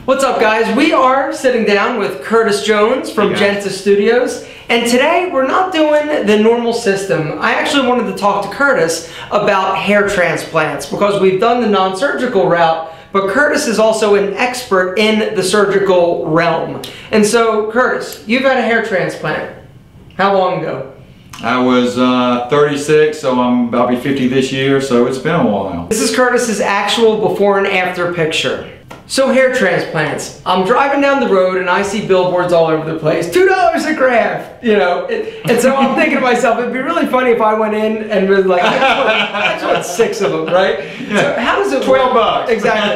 What's up, guys? We are sitting down with Curtis Jones from Genesis Studios, and today we're not doing the normal system. I actually wanted to talk to Curtis about hair transplants because we've done the non-surgical route, but Curtis is also an expert in the surgical realm. And so, Curtis, you've had a hair transplant. How long ago? I was 36, so I'll be 50 this year, so it's been a while. This is Curtis's actual before and after picture. So hair transplants. I'm driving down the road and I see billboards all over the place. $2 a graft, you know. And so I'm thinking to myself, it'd be really funny if I went in and was like, I just want 6 of them, right? Yeah. So how does it 12 work? bucks. Exactly.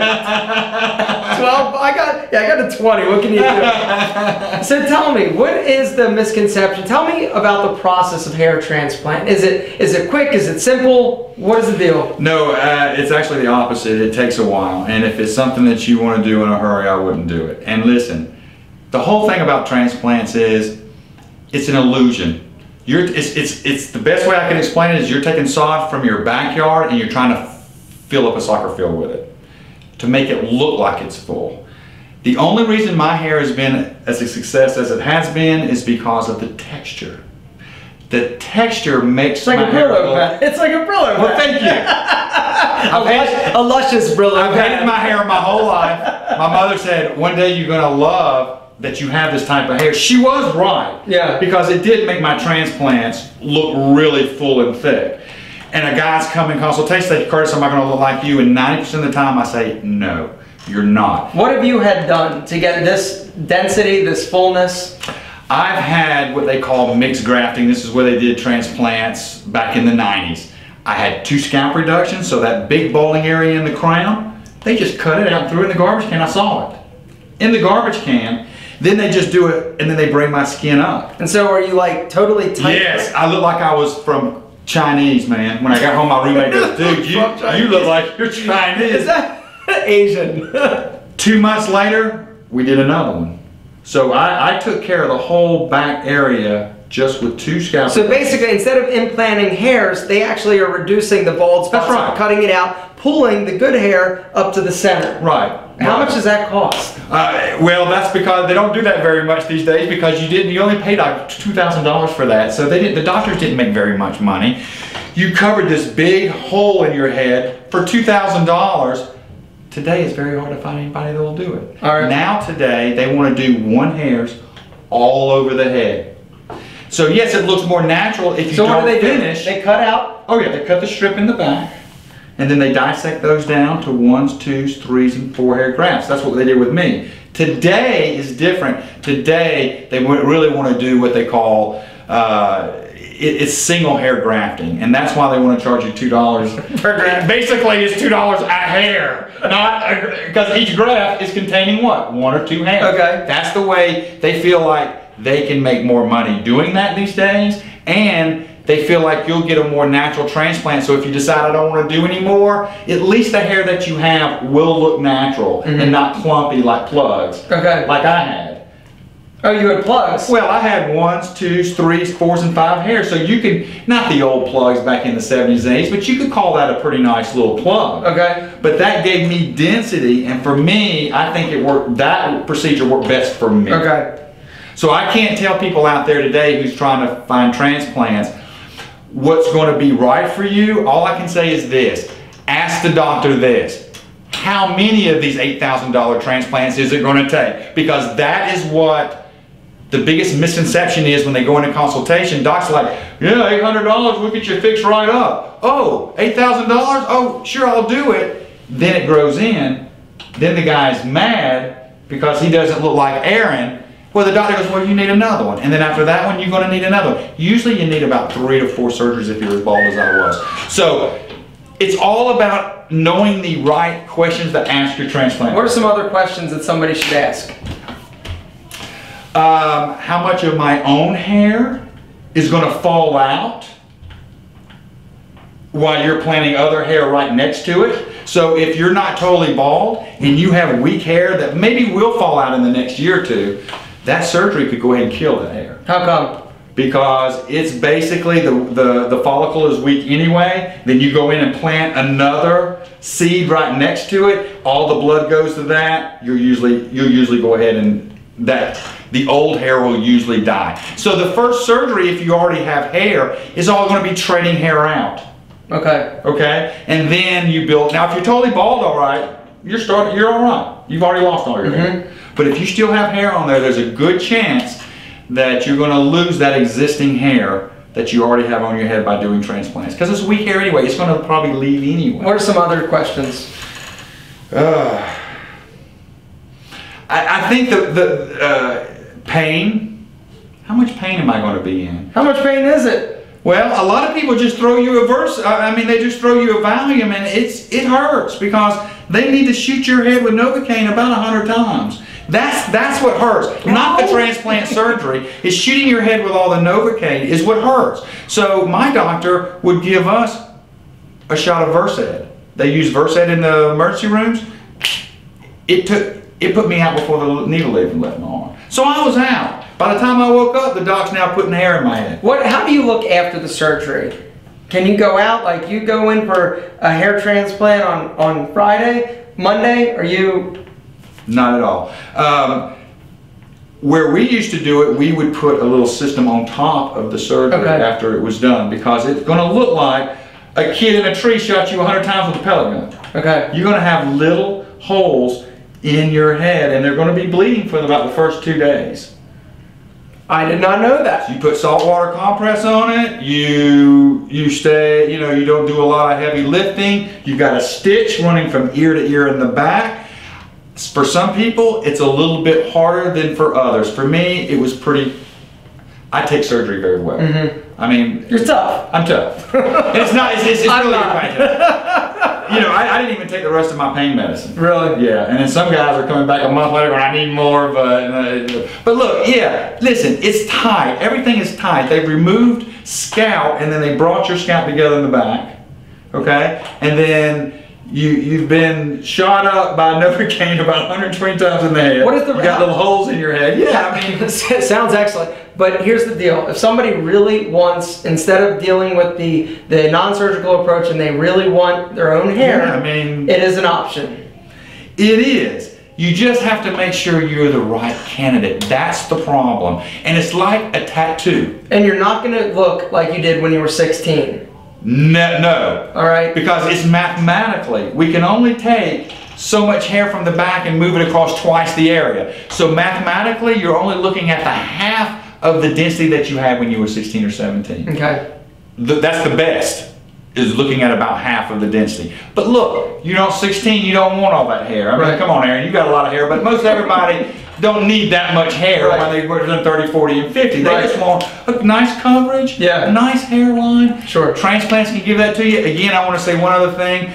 12. I got a 20. What can you do? So tell me, what is the misconception? Tell me about the process of hair transplant. Is it quick? Is it simple? What is the deal? No, it's actually the opposite. It takes a while, and if it's something that you want to do in a hurry, I wouldn't do it. And listen, the whole thing about transplants is it's an illusion. It's the best way I can explain it is you're taking sod from your backyard and you're trying to fill up a soccer field with it to make it look like it's full. The only reason my hair has been as a success as it has been is because of the texture. The texture makes my hair look... It's like a Brillo. Well, thank you. A luscious Brillo. I've hated my hair my whole life. My mother said, one day you're going to love that you have this type of hair. She was right. Yeah. Because it did make my transplants look really full and thick. And a guy's come in consultation, say, Curtis, am I going to look like you? And 90% of the time I say, no, you're not. What have you had done to get this density, this fullness? I've had what they call mixed grafting. This is where they did transplants back in the 90s. I had 2 scalp reductions, so that big bowling area in the crown, they just cut it out and threw it in the garbage can. I saw it. In the garbage can, then they just do it and then they bring my skin up. And so are you like totally tight? Yes, I look like I was from Chinese, man. When I got home, my roommate goes, dude, you look like you're Chinese. Is that Asian? 2 months later, we did another one. So I took care of the whole back area just with 2 scalp. So basically, instead of implanting hairs, they actually are reducing the bald spots, That's right. cutting it out, pulling the good hair up to the center. Right. How much does that cost? Well, that's because they don't do that very much these days because you only paid like $2,000 for that. So the doctors didn't make very much money. You covered this big hole in your head for $2,000. Today it's very hard to find anybody that will do it. All right. Now today they want to do 1 hairs all over the head. So yes, it looks more natural if you don't finish. They cut out? Oh yeah, they cut the strip in the back and then they dissect those down to 1s, 2s, 3s, and 4 hair grafts. That's what they did with me. Today is different. Today they really want to do what they call it's single hair grafting, and that's why they want to charge you $2 per graft. Basically, it's $2 a hair, not because each graft is containing what? 1 or 2 hairs. Okay. That's the way they feel like they can make more money doing that these days, and they feel like you'll get a more natural transplant. So if you decide I don't want to do anymore, at least the hair that you have will look natural and not clumpy like plugs. Okay. Like I had. Oh, you had plugs? Well, I had 1s, 2s, 3s, 4s, and 5 hairs. So you could, not the old plugs back in the 70s and 80s, but you could call that a pretty nice little plug. Okay. But that gave me density, and for me, I think it worked, that procedure worked best for me. Okay. So I can't tell people out there today who's trying to find transplants what's going to be right for you. All I can say is this. Ask the doctor this. How many of these $8,000 transplants is it going to take? Because that is what the biggest misconception is when they go into consultation. Doc's like, yeah, $800, we'll get you fixed right up. Oh, $8,000? Oh, sure, I'll do it. Then it grows in. Then the guy's mad because he doesn't look like Aaron. Well, the doctor goes, well, you need another one. And then after that one, you're going to need another one. Usually you need about 3 to 4 surgeries if you're as bald as I was. So it's all about knowing the right questions to ask your transplant. What are some other questions that somebody should ask? How much of my own hair is going to fall out while you're planting other hair right next to it? So if you're not totally bald and you have weak hair that maybe will fall out in the next year or 2, that surgery could go ahead and kill that hair. How come? because it's basically the follicle is weak anyway. Then you go in and plant another seed right next to it. All the blood goes to that. You'll usually go ahead and the old hair will usually die. So the first surgery, if you already have hair, is all going to be treading hair out. Okay. Okay, and then you build. Now, if you're totally bald, all right, you're all right. You've already lost all your hair. But if you still have hair on there, there's a good chance that you're going to lose that existing hair that you already have on your head by doing transplants. Because it's weak hair anyway. It's going to probably leave anyway. What are some other questions? I think the pain. How much pain am I going to be in? How much pain is it? Well, a lot of people just throw you they just throw you a Valium, and it hurts because they need to shoot your head with Novocaine about 100 times. That's what hurts. Not the transplant surgery. It's shooting your head with all the Novocaine is what hurts. So my doctor would give us a shot of Versed. They use Versed in the emergency rooms. It put me out before the needle even left my arm. So I was out. By the time I woke up, the doc's now putting hair in my head. How do you look after the surgery? Can you go out, like you go in for a hair transplant on Friday, Monday, or you? Not at all. Where we used to do it, we would put a little system on top of the surgery after it was done, because it's going to look like a kid in a tree shot you 100 times with a pellet gun. Okay. You're going to have little holes in your head, and they're going to be bleeding for about the first 2 days. I did not know that. You put saltwater compress on it. You stay. You don't do a lot of heavy lifting. You've got a stitch running from ear to ear in the back. For some people, it's a little bit harder than for others. For me, it was pretty. I take surgery very well. I mean, you're tough. I'm tough. It's not. It's really pain. I didn't even take the rest of my pain medicine. Really? Yeah. And then some guys are coming back a month later going, I need more. But look, listen, it's tight. Everything is tight. They've removed scalp, and then they brought your scalp together in the back. Okay? And then you've been shot up by Novocaine about 120 times in the head. What is the? You got little holes in your head. Yeah, I mean, it sounds excellent. But here's the deal: if somebody really wants, instead of dealing with the non-surgical approach, and they really want their own hair, it is an option. It is. You just have to make sure you're the right candidate. That's the problem. And it's like a tattoo. And you're not going to look like you did when you were 16. No. All right. Because it's mathematically, we can only take so much hair from the back and move it across twice the area. So mathematically, you're only looking at the half of the density that you had when you were 16 or 17. Okay. That's the best, is looking at about half of the density. But look, you're not 16, you don't want all that hair. I mean, come on, Aaron, you got a lot of hair, but most everybody don't need that much hair when they were 30, 40, and 50. They just want a nice coverage, a nice hairline. Sure. Transplants can give that to you. Again, I want to say one other thing.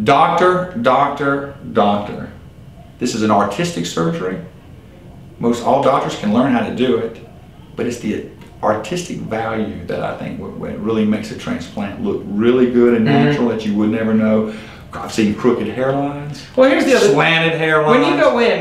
Doctor. This is an artistic surgery. All doctors can learn how to do it, but it's the artistic value that I think what really makes a transplant look really good and natural that you would never know. I've seen crooked hairlines. Well, here's the other slanted hairlines.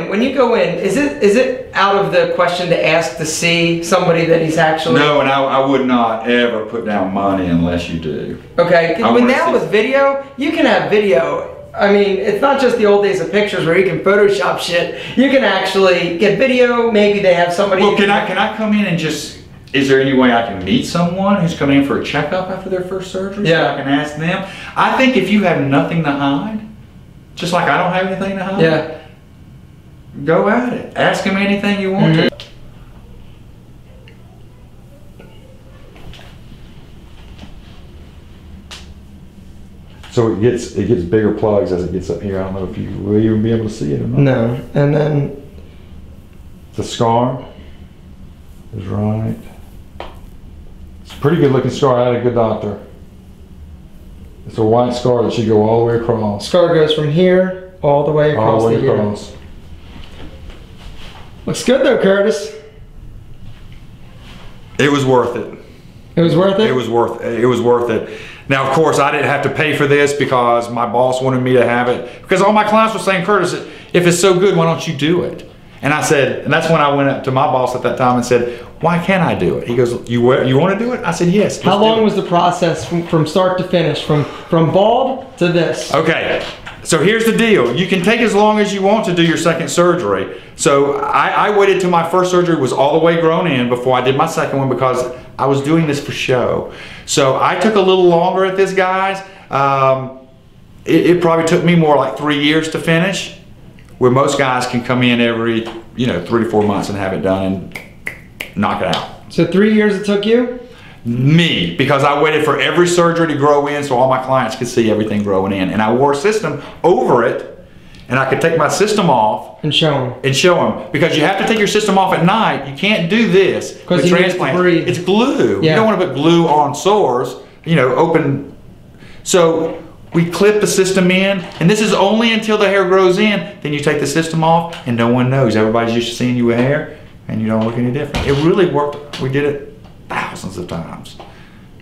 When you go in, is it out of the question to ask to see somebody that he's actually? No, and I would not ever put down money unless you do. Okay, now with video, you can have video. I mean, it's not just the old days of pictures where you can Photoshop shit. You can actually get video. Maybe they have somebody. Well, can I come in and just? Is there any way I can meet someone who's coming in for a checkup after their first surgery? Yeah. So I can ask them. I think if you have nothing to hide, just like I don't have anything to hide, go at it. Ask them anything you want to. So it gets bigger plugs as it gets up here. I don't know if you will even be able to see it or not. No, and then the scar is right. It's a pretty good looking scar. I had a good doctor. It's a white scar that should go all the way across. Scar goes from here all the way across. All the way across. Looks good though, Curtis. It was worth it. It was worth it? It was worth it. Now, of course, I didn't have to pay for this because my boss wanted me to have it. Because all my clients were saying, Curtis, if it's so good, why don't you do it? And I said, and that's when I went up to my boss at that time and said, why can't I do it? He goes, you want to do it? I said, yes. How long was the process from start to finish, from bald to this? Okay, so here's the deal. You can take as long as you want to do your second surgery. So I waited till my first surgery was all the way grown in before I did my second one, because I was doing this for show. So I took a little longer at this, guys. It probably took me more like 3 years to finish, where most guys can come in every 3 to 4 months and have it done and knock it out. So 3 years it took you? Me, because I waited for every surgery to grow in so all my clients could see everything growing in. And I wore a system over it, and I could take my system off and show them. Because you have to take your system off at night. You can't do this with transplant. It's glue. Yeah. You don't want to put glue on sores, open. So we clip the system in, and this is only until the hair grows in. Then you take the system off, and no one knows. Everybody's used to seeing you with hair, and you don't look any different. It really worked. We did it thousands of times,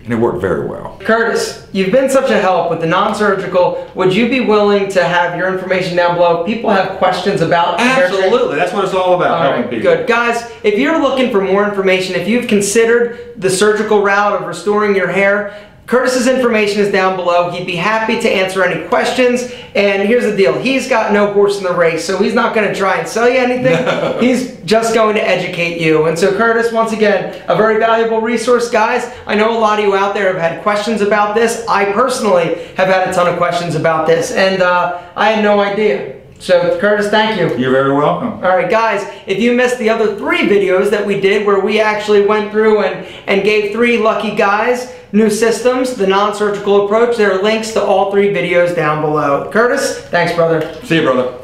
and it worked very well. Curtis, you've been such a help with the non-surgical. Would you be willing to have your information down below? People have questions about hair transplant. Absolutely, that's what it's all about, helping people. Good. Guys, if you're looking for more information, if you've considered the surgical route of restoring your hair, Curtis's information is down below. He'd be happy to answer any questions. And here's the deal. He's got no horse in the race, so he's not going to try and sell you anything. No. He's just going to educate you. And so Curtis, once again, a very valuable resource. Guys, I know a lot of you out there have had questions about this. I personally have had a ton of questions about this, and I had no idea. So Curtis, thank you. You're very welcome. All right, guys, if you missed the other 3 videos that we did where we actually went through and gave 3 lucky guys new systems, the non-surgical approach, there are links to all 3 videos down below. Curtis, thanks, brother. See you, brother.